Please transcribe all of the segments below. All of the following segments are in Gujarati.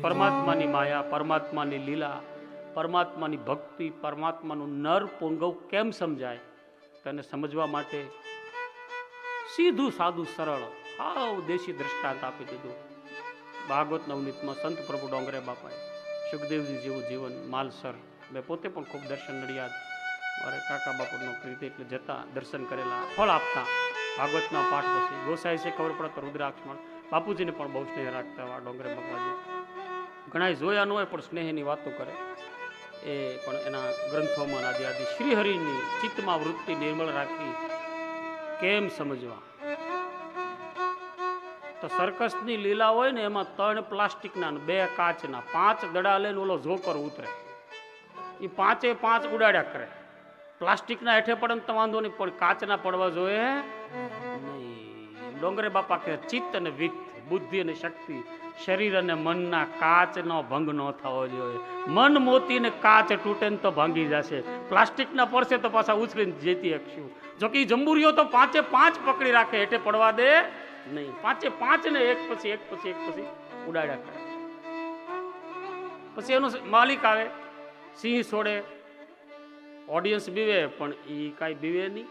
પરમાત્માની માયા, પરમાત્માની લીલા, પરમાત્માની ભક્તિ, પરમાત્માનું નર પુંગવ કેમ સમજાય તેને સમજવા માટે સીધું સાદું સરળ હાવ દેશી દ્રષ્ટાંત આપી દીધું. ભાગવત નવનીતમાં સંત પ્રભુ ડોંગરે બાપાએ સુખદેવજી જેવું જીવન માલસર, મેં પોતે પણ ખૂબ દર્શન નડિયાદ મારે કાકા બાપુનો પ્રીતિ એટલે જતા દર્શન કરેલા, ફળ આપતા ભાગવતના પાઠ પછી ગોસાઈ છે ખબર પડે તો રુદ્રાક્ષમાં બાપુજીને પણ બહુ સ્નેહ રાખતા આ ડોંગરે બાપાજી. ઘણા જોયા ન હોય પણ સ્નેહની વાતો કરે એ પણ એના ગ્રંથોમાં આદિ આદિ શ્રીહરિની ચિત્તમાં વૃત્તિ નિર્મળ રાખી કેમ સમજવા. તો સર્કસની લીલા હોય ને એમાં 3 પ્લાસ્ટિકના 2 કાચના 5 દડા લઈને ઓલો જોકર ઉતરે, એ 5 ઉડાડ્યા કરે. પ્લાસ્ટિકના હેઠે પડે તો વાંધો નહીં પણ કાચના પડવા જોઈએ નહીં. ડોંગરે બાપા કે ચિત્ત અને વિત્ત, બુદ્ધિ અને શક્તિ, શરીર અને મનના કાચનો ભંગ ન થવો જોઈએ. મન મોતી ને કાચ તૂટે ને તો ભાંગી જશે, પ્લાસ્ટિકના પડશે તો પાછા ઉછળીને જેતી શકશું. જો કે જંબુરીઓ તો 5 પકડી રાખે, હેઠે પડવા દે નહીં. 5 ને એક પછી ઉડાડ્યા કરે. પછી એનો માલિક આવે, સિંહ છોડે, ઓડિયન્સ બીવે પણ એ કાંઈ બીવે નહીં.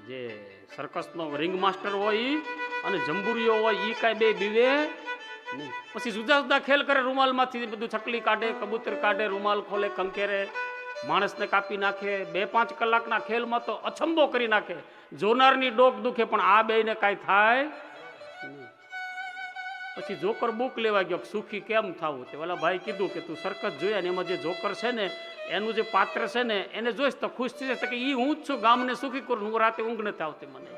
જે સર્કસનો રિંગ માસ્ટર હોય ઈ અને જંબુરીઓ હોય એ કાંઈ બે બીવે નહીં. પછી જુદા જુદા ખેલ કરે, રૂમાલમાંથી બધું છકલી કાઢે, કબૂતર કાઢે, રૂમાલ ખોલે, કંકેરે, માણસને કાપી નાખે. 2-5 કલાકના ખેલમાં તો અચંબો કરી નાખે, જોનારની ડોક દુખે પણ આ બેયને કાંઈ થાય નહીં. પછી જોકર બુક લેવા ગયો, સુખી કેમ થવું? તે ઓલા ભાઈ કીધું કે તું સર્કસ જોયા ને એમાં જે જોકર છે ને એનું જે પાત્ર છે ને એને જોઈશ તો ખુશ થઈ જશે કે એ હું જ છું, ગામને સુખી કરું, હું રાતે ઊંઘ નથી આવતી મને.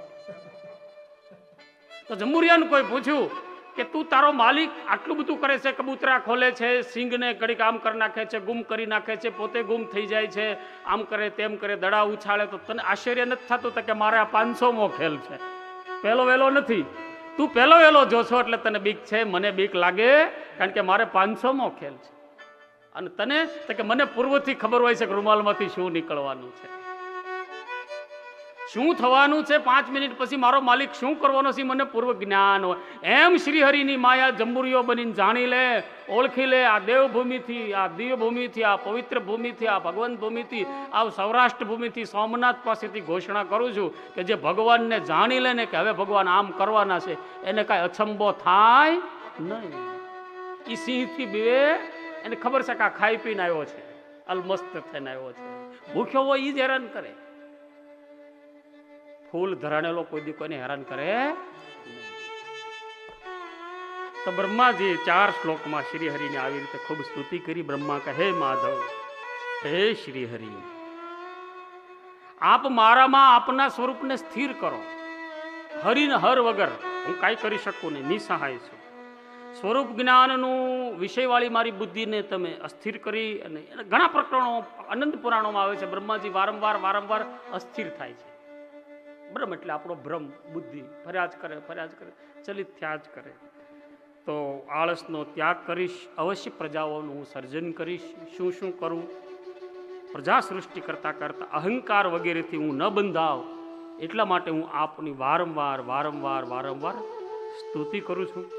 તો જંબુરિયાને કોઈ પૂછ્યું કે તું તારો માલિક આટલું બધું કરે છે, કબૂતરા ખોલે છે, સિંગને ઘડીક આમ કરી નાખે છે, ગુમ કરી નાખે છે, પોતે ગુમ થઈ જાય છે, આમ કરે તેમ કરે, દડા ઉછાળે, તો તને આશ્ચર્ય નથી થતું કે મારે આ 500મો ખેલ છે, પહેલો વહેલો નથી. તું પહેલો વહેલો જોશો એટલે તને બીક છે, મને બીક લાગે કારણ કે મારે 500મો ખેલ છે. અને તને તો કે મને પૂર્વથી ખબર હોય છે કે રૂમાલમાંથી શું નીકળવાનું છે, શું થવાનું છે, 5 મિનિટ પછી મારો માલિક શું કરવાનો છે મને પૂર્વ જ્ઞાન હોય. એમ શ્રીહરિની માયા જંબુરીઓ બનીને જાણી લે, ઓળખી લે. આ દેવભૂમિથી, આ દિવ્ય ભૂમિથી, આ પવિત્ર ભૂમિથી, આ ભગવાન ભૂમિથી, આ સૌરાષ્ટ્ર ભૂમિથી, સોમનાથ પાસેથી ઘોષણા કરું છું કે જે ભગવાનને જાણી લે ને કે હવે ભગવાન આમ કરવાના છે એને કાંઈ અચંબો થાય નહીં. એ સિંહથી બીવે, એને ખબર છે કે આ ખાઈ પીને આવ્યો છે, અલમસ્ત થઈને આવ્યો છે, ભૂખ્યો હોય એ જ હેરાન કરે. ફૂલ ધરાણેલો કોઈ દી કોઈને હેરાન કરે. તો બ્રહ્માજી 4 શ્લોકમાં શ્રીહરિને આવી રીતે ખૂબ સ્તુતિ કરી. બ્રહ્મા કહે, હે માધવ, હે શ્રીહરિ, આપ મારામાં આપના સ્વરૂપને સ્થિર કરો. હરિને હર વગર હું કાંઈ કરી શકું નહીં, નિસહાય છું. સ્વરૂપ જ્ઞાનનું વિષયવાળી મારી બુદ્ધિને તમે અસ્થિર કરી. અને ઘણા પ્રકરણો અનંત પુરાણોમાં આવે છે, બ્રહ્માજી વારંવાર અસ્થિર થાય છે. બ્રહ્મ એટલે આપણો ભ્રમ, બુદ્ધિ ફરિયાદ કરે, ચલિત થયા જ કરે. તો આળસનો ત્યાગ કરીશ, અવશ્ય પ્રજાઓનું હું સર્જન કરીશ. શું કરું? પ્રજા સૃષ્ટિ કરતા અહંકાર વગેરેથી હું ન બંધાવ એટલા માટે હું આપની વારંવાર સ્તુતિ કરું છું.